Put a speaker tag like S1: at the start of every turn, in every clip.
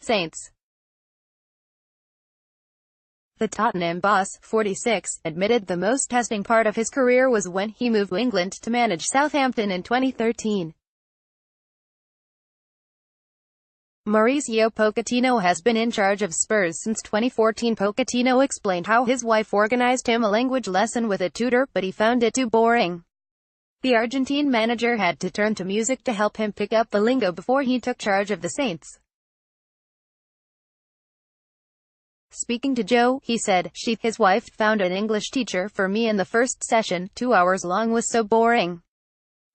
S1: Saints. The Tottenham boss, 46, admitted the most testing part of his career was when he moved to England to manage Southampton in 2013. Mauricio Pochettino has been in charge of Spurs since 2014. Pochettino explained how his wife organized him a language lesson with a tutor, but he found it too boring. The Argentine manager had to turn to music to help him pick up the lingo before he took charge of the Saints. Speaking to Joe, he said, his wife, found an English teacher for me in the first session, 2 hours long, was so boring.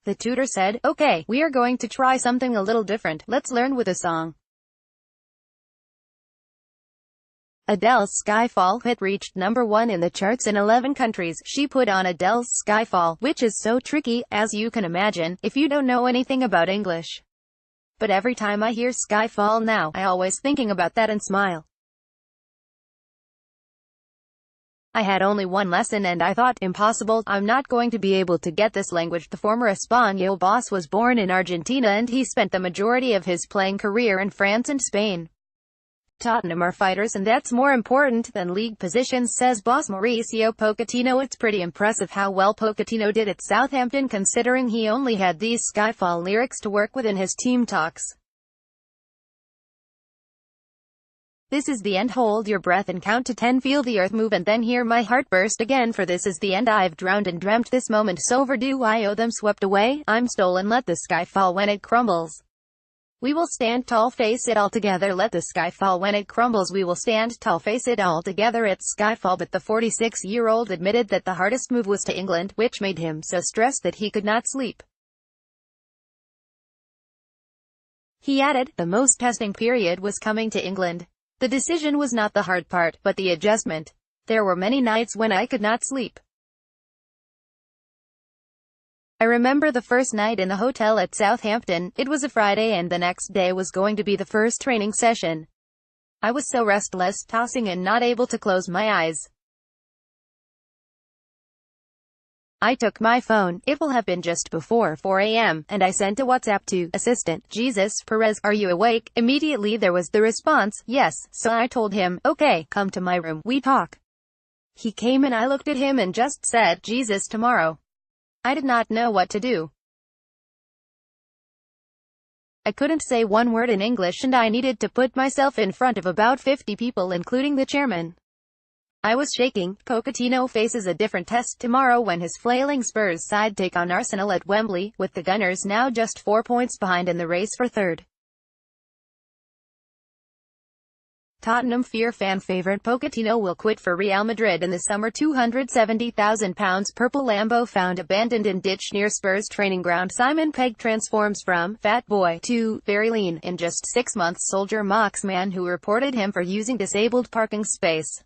S1: The tutor said, okay, we are going to try something a little different, let's learn with a song. Adele's Skyfall hit reached #1 in the charts in 11 countries. She put on Adele's Skyfall, which is so tricky, as you can imagine, if you don't know anything about English. But every time I hear Skyfall now, I always thinking about that and smile. I had only one lesson and I thought, impossible, I'm not going to be able to get this language. The former Espanyol boss was born in Argentina and he spent the majority of his playing career in France and Spain. Tottenham are fighters and that's more important than league positions, says boss Mauricio Pochettino. It's pretty impressive how well Pochettino did at Southampton considering he only had these Skyfall lyrics to work with in his team talks. This is the end, hold your breath and count to 10, feel the earth move and then hear my heart burst again, for this is the end. I've drowned and dreamt this moment so overdue, I owe them, swept away, I'm stolen, let the sky fall when it crumbles. We will stand tall, face it all together, let the sky fall when it crumbles. We will stand tall, face it all together, it's Skyfall. But the 46-year-old admitted that the hardest move was to England, which made him so stressed that he could not sleep. He added, the most testing period was coming to England. The decision was not the hard part, but the adjustment. There were many nights when I could not sleep. I remember the first night in the hotel at Southampton. It was a Friday and the next day was going to be the first training session. I was so restless, tossing and not able to close my eyes. I took my phone, it will have been just before 4 a.m., and I sent a WhatsApp to Assistant Jesus Perez, are you awake? Immediately there was the response, yes, so I told him, okay, come to my room, we talk. He came and I looked at him and just said, Jesus, tomorrow. I did not know what to do. I couldn't say one word in English and I needed to put myself in front of about 50 people including the chairman. I was shaking. Pochettino faces a different test tomorrow when his flailing Spurs side take on Arsenal at Wembley, with the Gunners now just 4 points behind in the race for third. Tottenham fear fan favourite Pochettino will quit for Real Madrid in the summer. £270,000 purple Lambo found abandoned in ditch near Spurs training ground. Simon Pegg transforms from fat boy to very lean in just 6 months. Soldier mocks man who reported him for using disabled parking space.